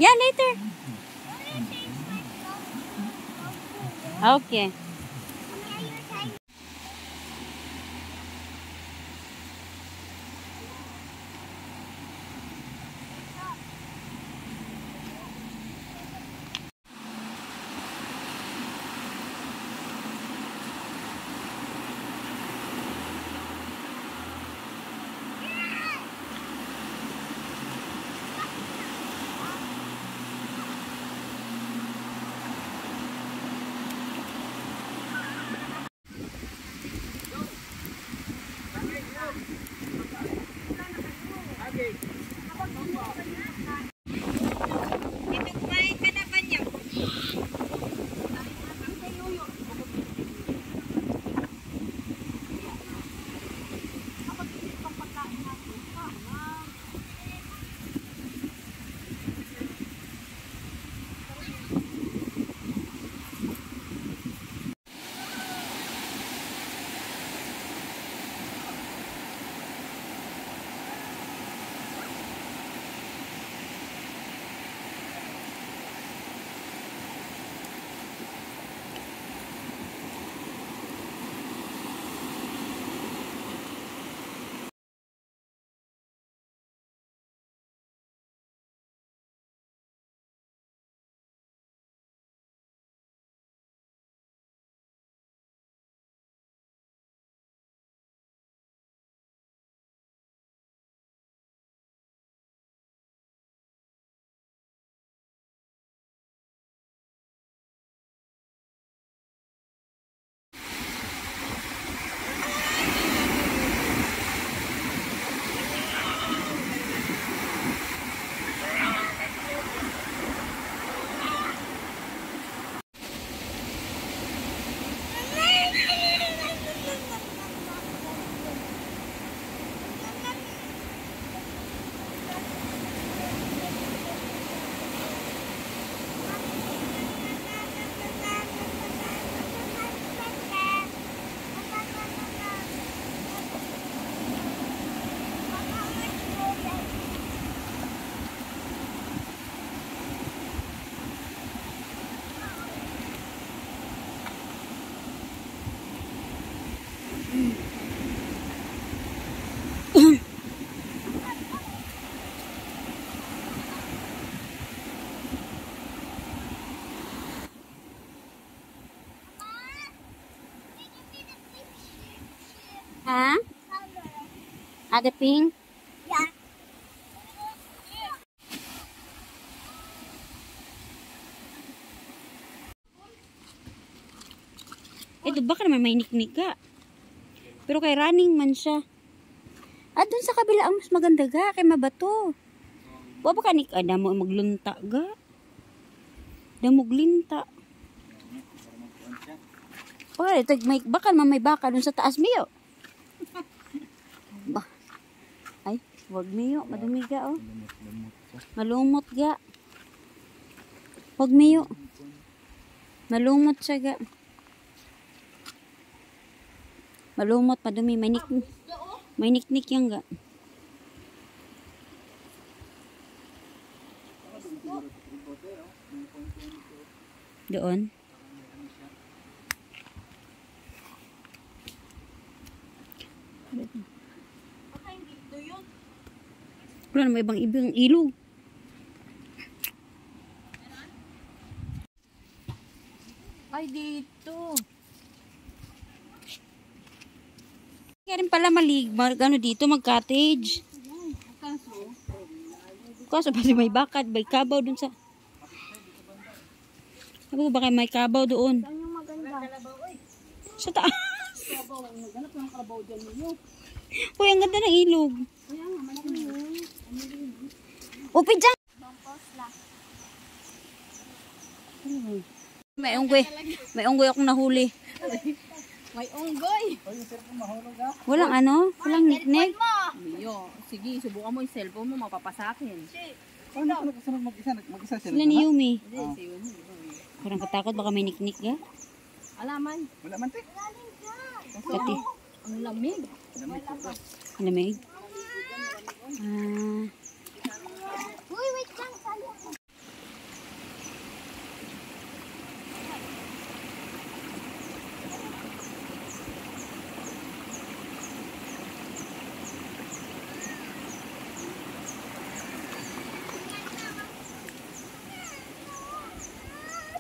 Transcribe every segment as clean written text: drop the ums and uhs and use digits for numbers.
Yeah, later. Okay. Huh? The pink? Yeah. Ito baka naman may niknik ka. Pero kay running man siya. At dun sa kabila ang mas maganda ga. Kay mabato. Wa ba ka nik? Damo maglunta ga. Damo glinta. Baka naman may baka dun sa taas miyo. Ay, wag miyo. Madumi ga oh. Malumot ga. Wag miyo. Malumot siya ga. Malumot, madumi. May niknik yan ga. Doon. Wala na may ibang ilog. Ay, dito. Kaya rin pala ano dito, mag-cottage. Kaso pati may bakad, may kabaw dun sa... Sabi ko baka may kabaw doon. Saan yung maganda? Sa taas. Kabaw, naghanap ng kabaw dyan ninyo. Uy, ang ganda ng ilog. Kaya nga, malaki yun. Upit dyan! Bampos lang. May unggoy. May unggoy akong nahuli. May unggoy. Walang ano? Walang niknik? Miyo, sige, subukan mo yung cellphone mo, mapapasakin. Paano ka nagkasunod mag-isa sila? Sila ni Yumi. Hindi, si Yumi. Parang katakot baka may niknik ga. Alaman. Wala man, te. Pati. Ang lamig. Lamig. Uy, wait lang.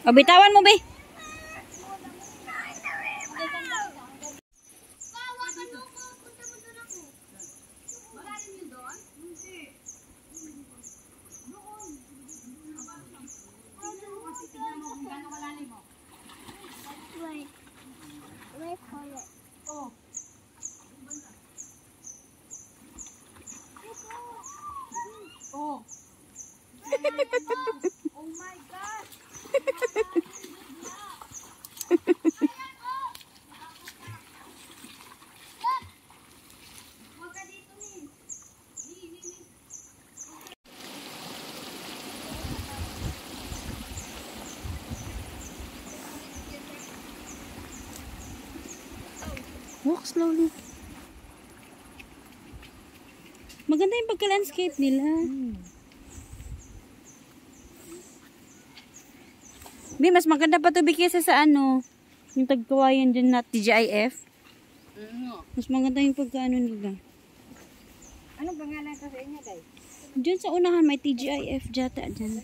O, bitawan mo, be. Wait. Wait for it. Oh. Walk slowly. Maganda yung pagka-landscape nila. Bi, mas maganda pa to, Bi, kaysa sa ano, yung tagkawayan dyan na TGIF. Mas maganda yung pagka-ano nila. Anong pangalan ko sa inyo, guys? Dyan sa unahan, may TGIF jata dyan.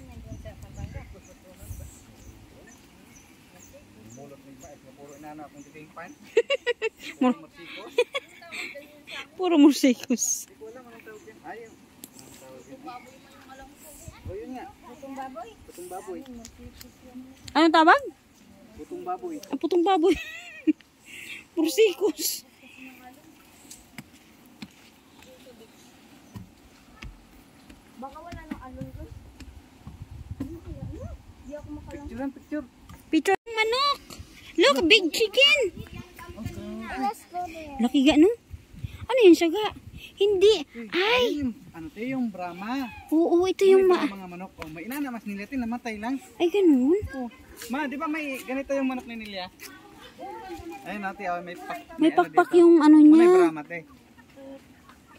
Mulot ng bait, puro inano akong titing pan. Mur- Marsikos. Puro musikos. Hindi ko alam anong tawag yan. Ayaw. Anong tawag yan? O yun nga. Putong baboy? Putong baboy. Anong tawag? Putong baboy. Ah, putong baboy. Musikos. Baka wala nang alon ko. Hindi ako makalang. Picture lang, picture. Picture ng manok. Look, big chicken. Let's go there. Laki ga, no? Ano yan siya ga? Hindi. Ay! Ano to yung Brahma? Oo, ito yung Mga manok. Oh, may inana mas nilatin, namatay lang. Ay, ganun. Oh. Ma, di ba may ganito yung manok ni Nelia? Ayun natin, oh, may May ano pakpak dito. yung ano May niya. Brahma, te.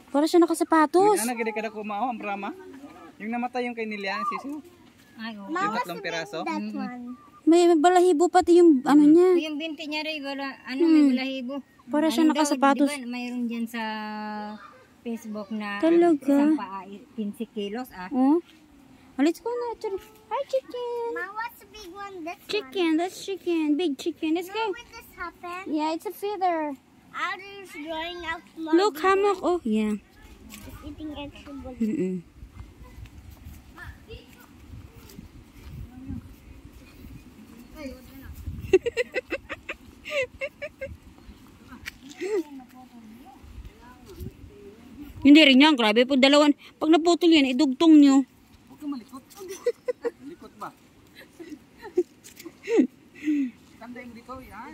Para siya nakasapatos. Ano, gede kada kumao ang Brahma? Yung namatay yung kay Nelia, sisu. Ay, oo. Yung tatlong piraso. That one. May balahibo pati yung ano niya. Yung binti niya rin, wala, may balahibo. Para siya Ano daw, nakasapatos. Di ba, mayroon dyan sa Facebook na Talaga? isang paa, 15 kilos Oh. Oh, let's go na. Hi, chicken. Ma, what's the big one? This Chicken, that's chicken. Big chicken. Let's one. go. When this happen, Yeah, it's a feather. others drawing out more. Look, hammock. Oh, yeah. Eating extra bullet. Mm-mm. Hindi rin yan. Grabe po. Dalawan. Pag naputol yan, idugtong nyo. Huwag kang malikot. Malikot ba? Tanda yung dito, yan.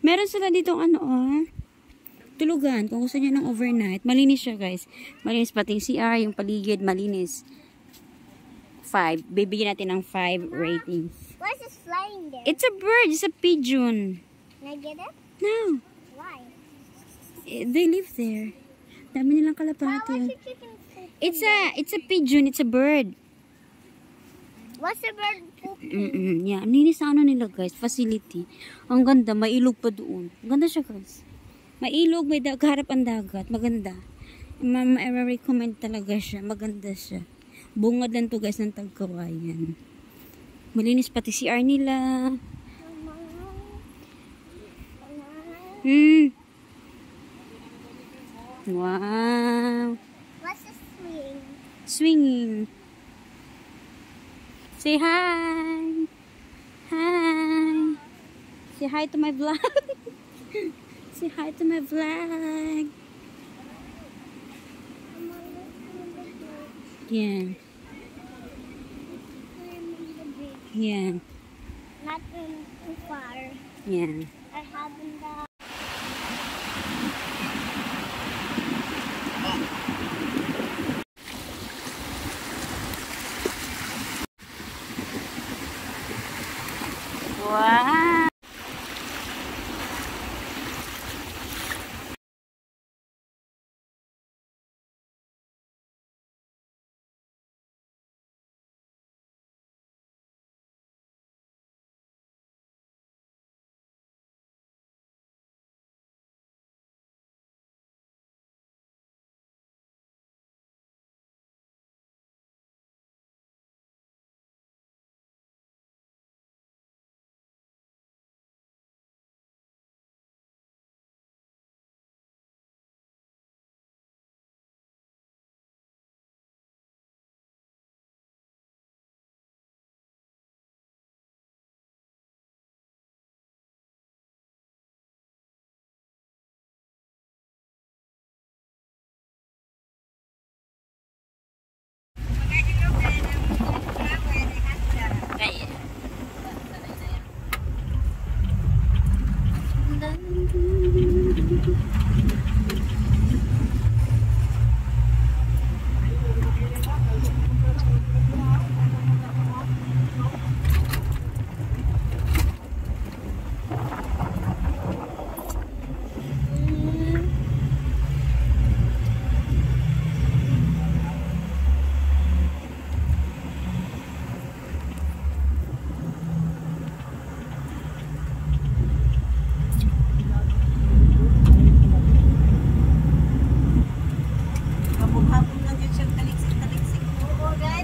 Meron sila ditong ano, tulugan. Kung gusto niyo ng overnight. Malinis siya, guys. Malinis pati yung CR, yung paligid, malinis. 5. Bibigyan natin ng 5 rating. What's this flying there? It's a bird. It's a pigeon. Can I get it? No. Why? They live there. Dami nilang Why kalapati. was the chicken poop? It's a pigeon. It's a bird. What's the bird pooping? Yeah. Ang linis na ano nila, guys. Facility. Ang ganda. May ilog pa doon. Ang ganda siya, guys. May ilog. May harap ang dagat. Maganda. Ma-recommend talaga siya. Maganda siya. Bungad lang to, guys, ng Tagkawayan. Malinis pati CR nila. Wow. What's the swing? Swinging. Say hi. Hi. Say hi to my vlog. Say hi to my vlog. Yeah. Yeah. Not too far. Yeah. I haven't. Wow.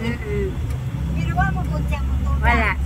Mm-mm. Ginawa mo po siya mo to. Wala.